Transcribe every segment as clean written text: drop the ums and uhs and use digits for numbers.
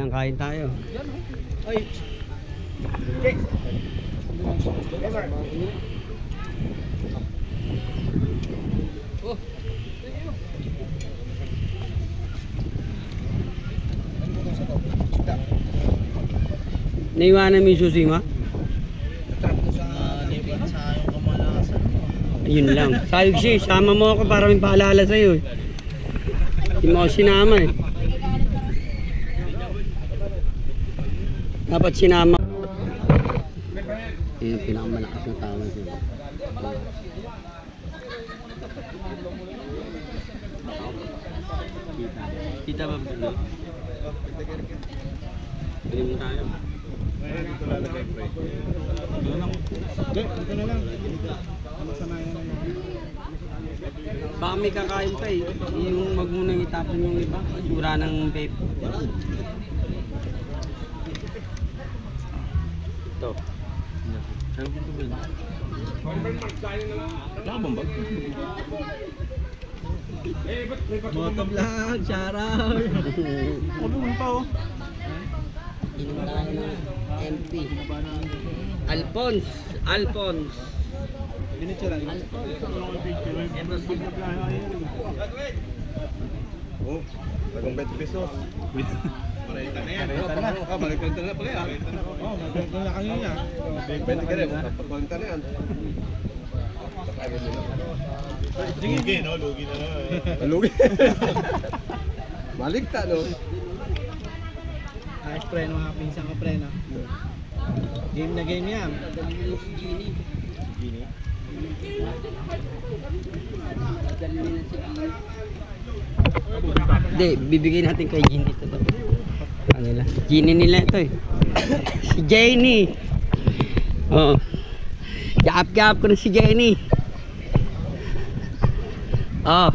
Ayan, kain tayo. Ay. Okay. Oh. Naiwanan mo yung susi mo? Ayun lang. Sabi ko siya, sama mo ako para may paalala sa'yo eh. Hindi mo ako sinama eh. Dapat sinama. Yung pinakamalakas na tawag siya. Kita ba ba? Pili mo tayo. Dito lalagay pre. Dito na lang. Masanayan na yun. Baka may kakain pa eh. Yung magmunang itapon yung iba. Sura ng vape. Ito. Saan ko ito ba? Nakabambag? Motovlog, shoutout. Kabungan pa oh. Inom tayo ng MP. Alphonse. Alphonse. Binitsura. Oh, tagong 20 pesos. Marita na yan. Marita na pala yan. Oh, marita na kanina. 20 ka rin. Marita na yan. Lugi, no? Lugi na na. Lugi. Maligta, no? Ayos pre, mga pinsang ko pre na. Game na game yan. Gini. Gini. Hindi, bibigay natin kay Gini ito. Ano nila? Gini nila ito eh. Si Jenny. Oo. Yaap-yaap ko na si Jenny. Oh,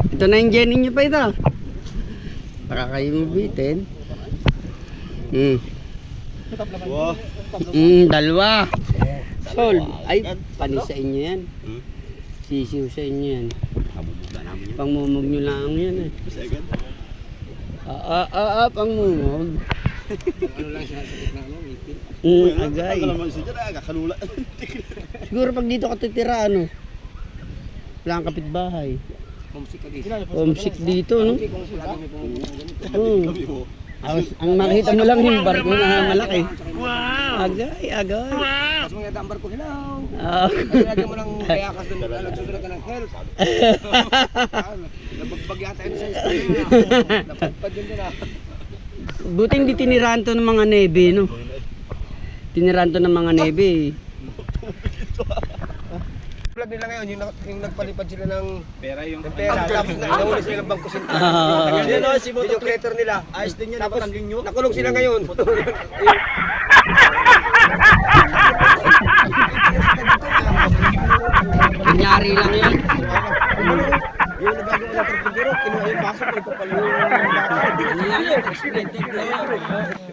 ito na yung Jenny nyo pa ito. Baka kayo mabitin. Wow. Dalawa. Sol. Ay, panis sa inyo yan. Sisiw sa inyo yan. Pangmumog nyo lang yan eh. Pangmumog. Ano lang siya sa gitna mo, meeting. Agay. Kakalula. Siguro pag dito ka titira, ano? Wala kang kapitbahay. Homesick dito, no? Oo. Ang makita mo lang yung barko na malaki. Wow! Agay, agay. Tapos mga dambar ko, hello! Ah. Lagyan mo ng kayakas doon, nagsusunod ka ng health. Nabagbagyan tayo sa istorya. Napagpad yun doon ah. Buti hindi tinirahan to ng mga nebe, no? Tinirahan to ng mga nebe. Vlog nila ngayon, yung nagpalipad sila ng Pera yung pera, tapos nahuli sila ng bangko sinta. Yan o, si Video creator nila. Ayos din yan, Tapos napakangin nyo. nakulong sila ngayon. Kunyari lang yan. Yung nagagawa ng karpintero, kinuha yung baso ko, ipapalo yung bata. Ano lang yan, expected lang yan.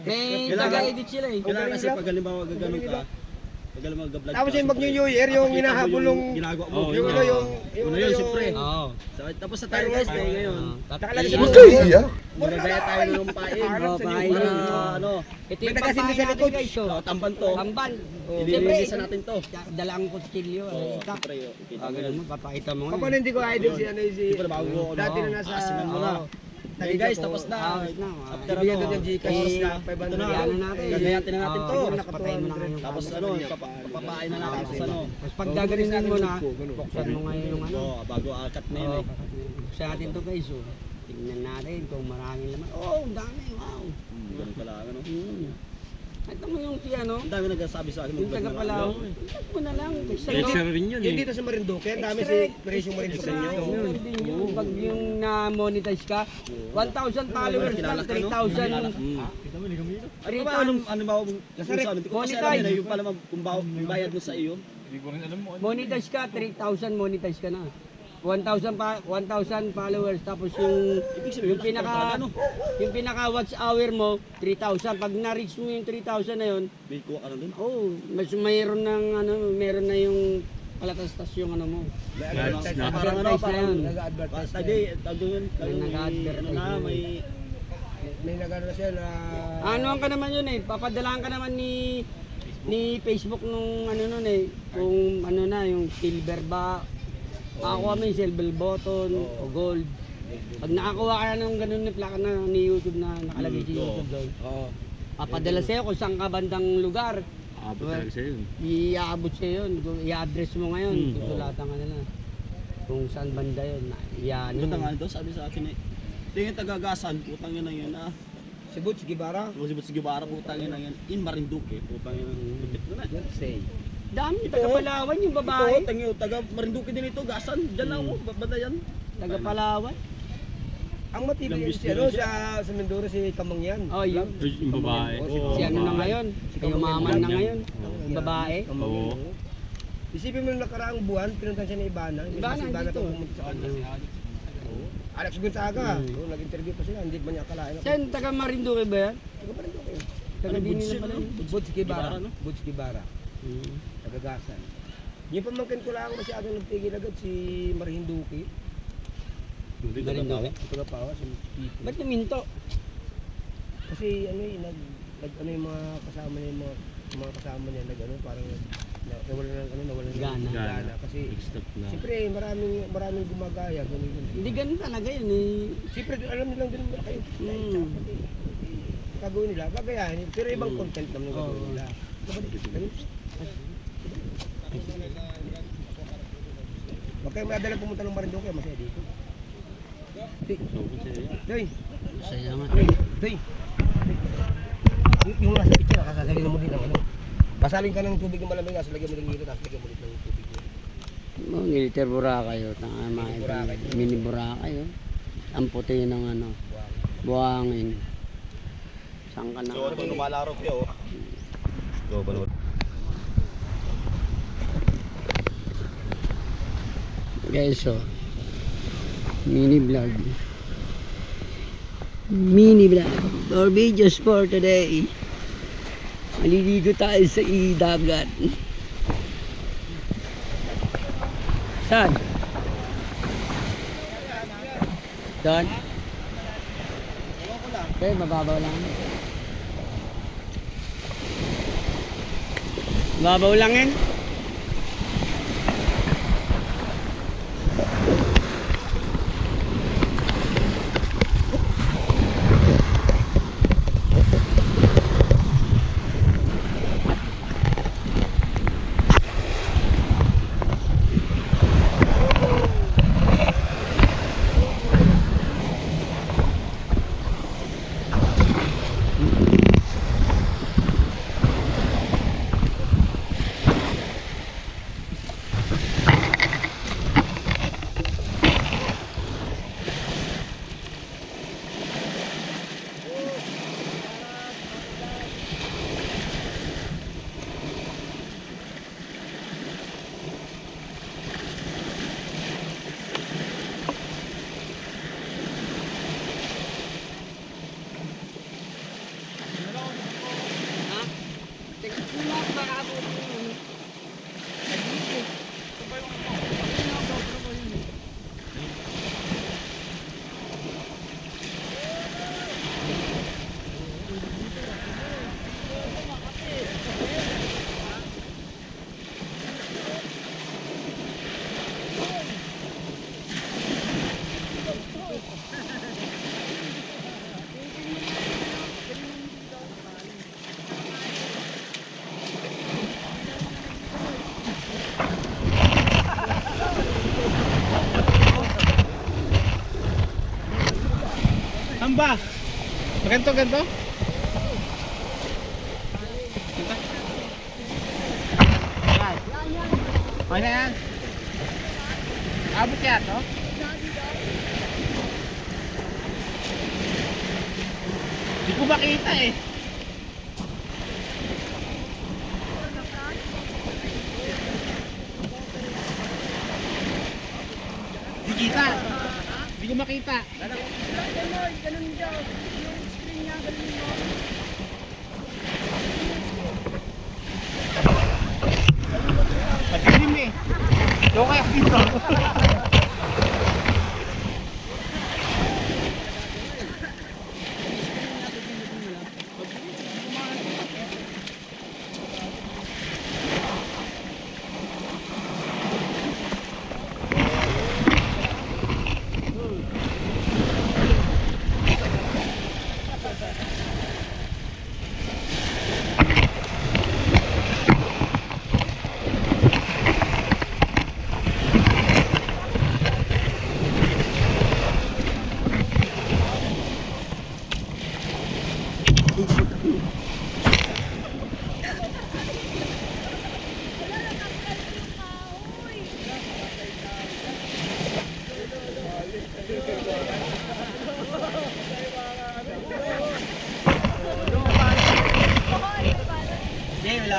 May taga-edit sila eh. Kailangan kasi pag halimbawa gaganon ka, pag halimbawa gag-vlog Tapos yung mag-new year, yung hinahabol yung ginagawa mo. yung ano yung Una yun, siyempre. Oo. Tapos sa tayo guys, tayo ngayon. nakalagay sa Magagaya tayo ng lumpain. Oo, pahay na. Ano, Ito May yung taga-sindi sa papahay likod. natin guys. oh. tamban to. Tamban. Ililinisan natin to. Dala ang kutsilyo. Siyempre, Ganun mo, papakita mo Kapag nga. hindi ko idol si ano si Di ba bago ko, dati na no? nasa Asinan mo na. Okay guys, tapos na. Tapos na. After Bibigyan ano, doon yung Gcash oras na, na 500. ito na. Ano natin. Gagayatin na natin to. Patay mo na ngayon. Tapos ano, papapain na natin sa ano. Tapos pag gaganin mo na, buksan mo ngayon yung ano. Oo, bago akat na yun eh. Buksan natin to guys. Oh. Tingnan natin kung maraming laman. Oh, ang dami. Wow. Ganun pala, ano. Ito mo yung si ano. Ang dami nagsasabi sa akin, Yung mag-vlog taga na pala. lang. Ito mo na lang. Yung dito sa Marinduque, ang dami si Presyong Marinduque sa inyo. Pag yung na-monetize ka, 1,000 followers lang, 3,000. Ano ba, ano ba, kasi sa amin, kasi alam nila, yung pala kung bayad mo sa iyo. Monetize ka, 3,000 monetize ka na. 1,000 followers tapos yung pinaka watch hour mo 3,000. Pag na-reach mo yung 3,000 na yun, May kuha ka na dun. oh, mas mayroon na yung palatastas yung ano mo. Parang ano, Advertise na yun. Nag-advertise. Tadi, tawag yun. Nag-advertise Ano na, na. may may nagano na siya na... Ano ka naman yun eh, papadalaan ka naman ni Facebook nung ano nun eh, kung ano na, yung silver ba, makakuha mo yung silver button o gold. Pag nakakuha ka na ng ganun na plaka na ni YouTube na nakalagay sa YouTube doon, Oo. papadala sa'yo kung saan ka bandang lugar. Abot talaga siya yun. Iaabot sa'yo yun, i-address mo ngayon, susulatan ka nila. Kung saan banda yun, yan. Punta nga doon, sabi sa akin eh. Tingin tagagasan, putang yun na yun ah. Si Butch Guevara. Si Butch Guevara, putang yun na yan. In Marinduque, putang yun. Lupit na na. Say. Dami, taga Palawan yung Ito, babae. tangyo, taga Marinduque din ito, gasan. Diyan lang ako, banda yan. Taga Palawan. Ang matibay Ilang yan bis si ano, din sa Mindoro si Kamangyan. Oh, yun. Yung babae. Si ano na ngayon, si umaman na ngayon. Yung babae. Oo. Isipin mo nung nakaraang buwan, pinuntan siya ni Ibana. Ibana, Si Ibana dito. itong pumunta sa kanya. Oo. Alex Gonzaga. Oo, nag-interview pa sila. Hindi ba niya akalain ako? Saan, taga Marinduque ba yan? Taga pa rin ko kayo. Taga Ano, Dini Budsi, na pala ano? yun. Butch Guevara. Guevara, no? Butch Guevara. Tagagasan. Yung pamangkin ko lang masyadong nagtigil agad si Marinduque. Hindi Marinduque. Taga Pawa, si Pipi. Ba't naminto? Kasi ano eh, ano yung mga kasama niya, yung mga kasama niya, ano, parang nawalan ng Gana. gana. Kasi Stop na. siyempre maraming gumagaya. Ganun. Hindi ganun talaga yun eh. Siyempre alam nilang din kayo. Gagawin nila, gagayahin. Pero ibang content naman yung gagawin nila. Ganun. Huwag kayo madala pumunta ng Marinduque, masaya dito. Doy! Masaya nga. Doy! Yung nasa picture, kakagalin mo din ng ano. Basalin ka ng tubig ng malamig, tapos lagyan mo ng hilo, tapos lagyan mo ulit ng tubig. Oh, Militer Boracay yun. Mini Boracay. Mini Boracay yun. Ang puti ng ano, buhangin. Saan ka na? So, ito lumalaro kayo. Go, panood. Guys, so, mini vlog. Mini vlog. Or videos for today. Maliligo tayo sa dagat. Saan? Doon? Okay, mababaw lang. Mababaw lang yan? Amba! Ganto, ganto? Okay na yan. Abot yan, no? Hindi ko makita eh. Hindi kita. Hindi ko makita. Madilim eh. Doon kaya dito.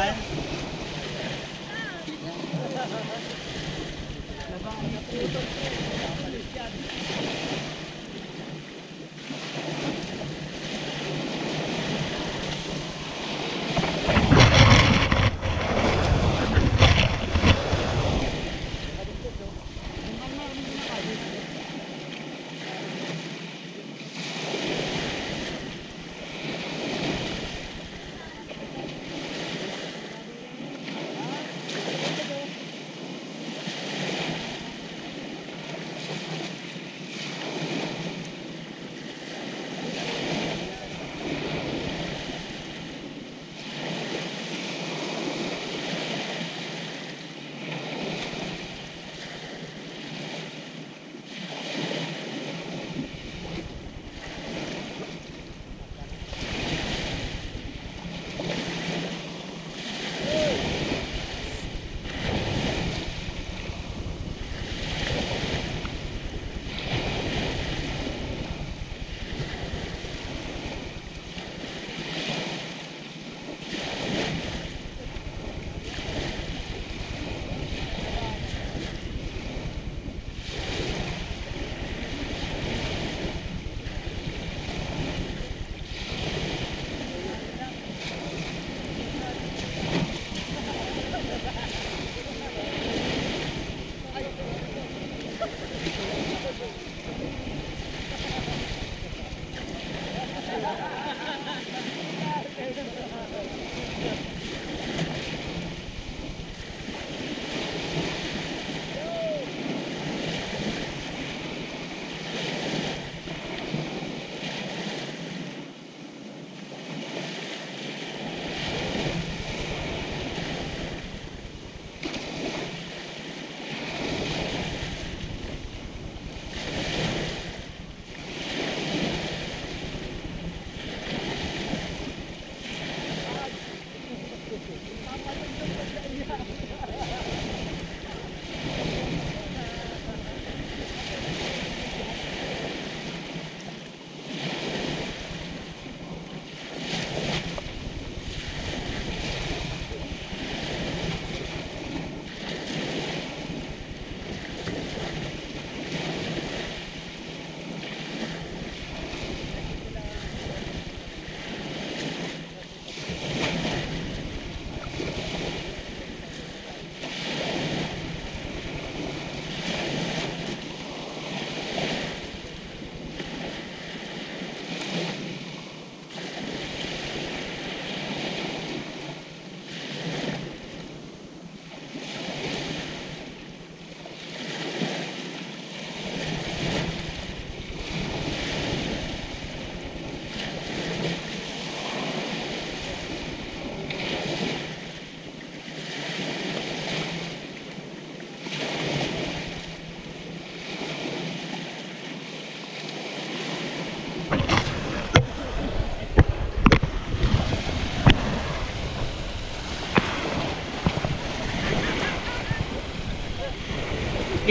yan.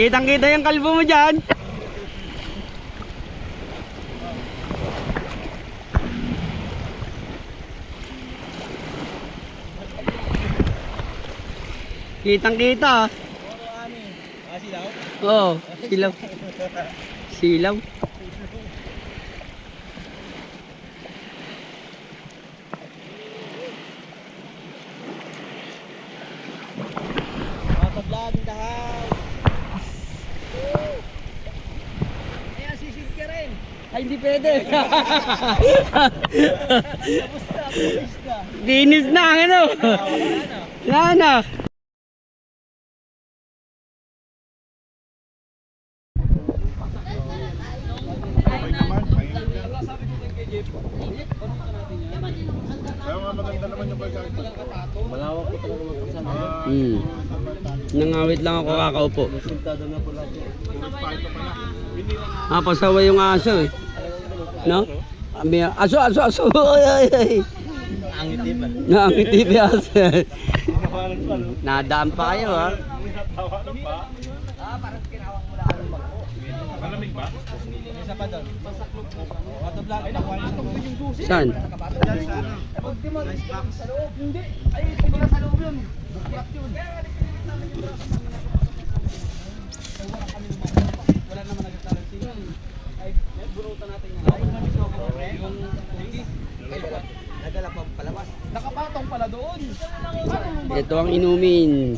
Kitang-kita yung kalbo mo dyan. Kitang-kita. Oo, silaw. Silaw. Matablad in the house. Ayan, sisid ka rin. Ay, hindi pwede. Tapos na, pulis ka. Dinis na, ano? Wala na. Kaya nga maganda naman yung pagkakit. Malawak ko talaga magkasama. Nangawit lang ako kakaupo. Resultado na po lahat. Pasawa yung aso eh. No? Aso, aso, aso. Ay, ay, ay. Angiti ba? Nakangiti pa aso. Nadaan pa kayo ha. Parang kinawang mo lang ang bangko. Alam Saan? Nakapatong pala doon. Ito ang inumin.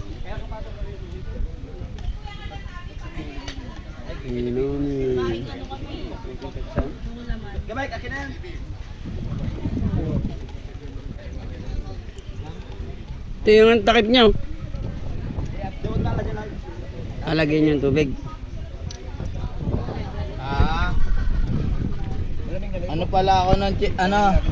Inumin. Gabay, akin na yan. Ito yung takip niyo. Alagyan niyo yung tubig. Ano pala ako ng ano?